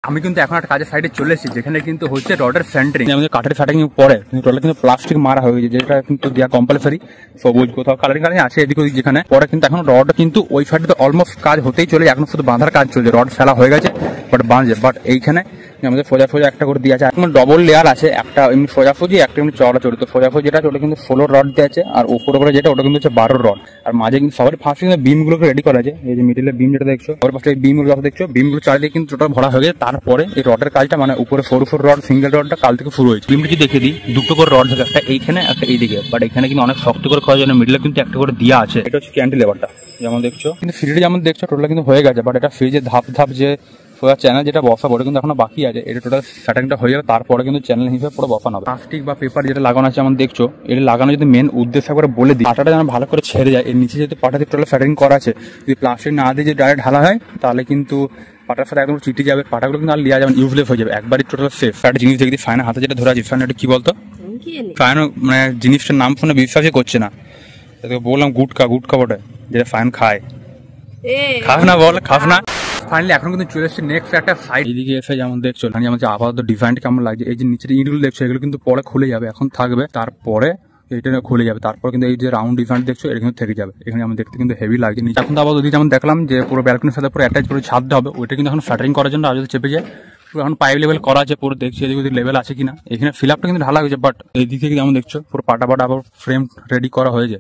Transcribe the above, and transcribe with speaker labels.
Speaker 1: আমি কিন্তু এখন একটা কাজের সাইডে চলে এসেছি, যেখানে কিন্তু হচ্ছে রডের সেন্টারিং। আমাদের কাঠের সেন্টারিং পরে রডে কিন্তু প্লাস্টিক মারা হয়ে গেছে, যেটা কিন্তু দেওয়া কম্পালসারি। সবুজ কোথাও কালারিং আছে এদিক ওদিক যেখানে। পরে কিন্তু এখন রড কিন্তু ওই সাইডে অলমোস্ট কাজ হতেই চলে, এখন শুধু বাঁধার কাজ চলছে। রড ফেলা হয়ে গেছে বাট বাঁধছে, বাট এইখানে আমাদের ফোজা একটা করে দিয়ে আছে। এখন ডবল লেয়ার আছে, একটা এমনি ফোজাফুজি, একটা এমনি চড়াচড়ি। তো ফোজাফুজি যেটা ওটা কিন্তু 16 রড দিয়ে আছে, আর উপরে যেটা ওটা কিন্তু হচ্ছে 12 রড। আর মাঝে কিন্তু সবার ফার্স্ট কিন্তু বিম গুলোকে রেডি করা আছে। এই যে মিডিলের বিম যেটা দেখছো, ওর পাশে বিম গুলো দেখছো, বিম গুলো চারিদিকে কিন্তু টোটাল ভরা হয়ে গেছে। তারপরে এই রডের কাজটা মানে উপরে 4 রড, সিঙ্গেল রডটা কাল থেকে শুরু হয়েছে। বিমটি দেখিয়ে দিই, দুটো করে রড থাকে, একটা এইখানে একটা এইদিকে। বাট এখানে কিন্তু অনেক শক্ত করে খাওয়ার জন্য মিডিলে কিন্তু একটা করে দেওয়া আছে। এটা হচ্ছে ক্যান্টিলেভারটা যেমন দেখছো, কিন্তু ফ্রিজে যেমন দেখছো টোটাল কিন্তু হয়ে গেছে। বাট এটা ফ্রিজে ধাপ যে চ্যানেল যেটা বসাবো ওটা কিন্তু এখনো বাকি আছে। এটা টোটাল সেটিংটা হয়ে যাবে, তারপরে কিন্তু চ্যানেল হিসেবে পুরো বসানো হবে। প্লাস্টিক বা পেপার যেটা লাগানো আছে যেমন দেখছো, এটা লাগানো যদি মেন উদ্দেশ্য করে বলে দিই, পাটাটা যেন ভালো করে ছেড়ে যায়। এর নিচে যেহেতু পাটাতে টোটাল সেটিং করা আছে, যদি প্লাস্টিক না দিয়ে যদি ডাইরেক্ট ঢালা হয় তাহলে কিন্তু পাটার সাথে একদম চিটে যাবে, পাটাগুলো কিন্তু আর লিয়া যাবে, ইউজলেস হয়ে যাবে, একবারই টোটাল সেফ। একটা জিনিস দেখি ফাইনের হাতে যেটা ধরে আছে, ফাইন এটা কি বলতো? ফাইন মানে জিনিসটার নাম শুনে বিশ্বাসই করছে না। বললাম গুটকা বটে, যেটা ফাইন খায়। খাস না বল, খাস না। ফাইনালি এখন কিন্তু চলে এসেছে নেক্সট একটা সাইড। এইদিকে এসে যেমন দেখছো আমাদের আপাতত ডিজাইনটা কেমন লাগছে। এই যে নিচের ইটগুলো দেখছো, এগুলো কিন্তু পরে খুলে যাবে, এখন থাকবে, তারপরে এটা খুলে যাবে। তারপর কিন্তু এই যে রাউন্ড ডিজাইন দেখছো, এটা কিন্তু থেকে যাবে। এখানে আমাদের দেখতে কিন্তু হেভি লাগছে। এখন তো আপাতত যেমন দেখলাম যে পুরো ব্যালকনির সাথে পুরো অ্যাটাচ করে ছাদতে হবে, ওইটা কিন্তু এখন শাটারিং করার জন্য আর যদি চেপে যায় পুরো এখন পাইপ লেভেল করা আছে, পুরো দেখছি এদিকে লেভেল আছে কিনা। এখানে ফিল আপটা কিন্তু ঢালা হয়েছে, বাট এই দিক থেকে যেমন দেখছো পুরো পাটা আবার ফ্রেম রেডি করা হয়েছে।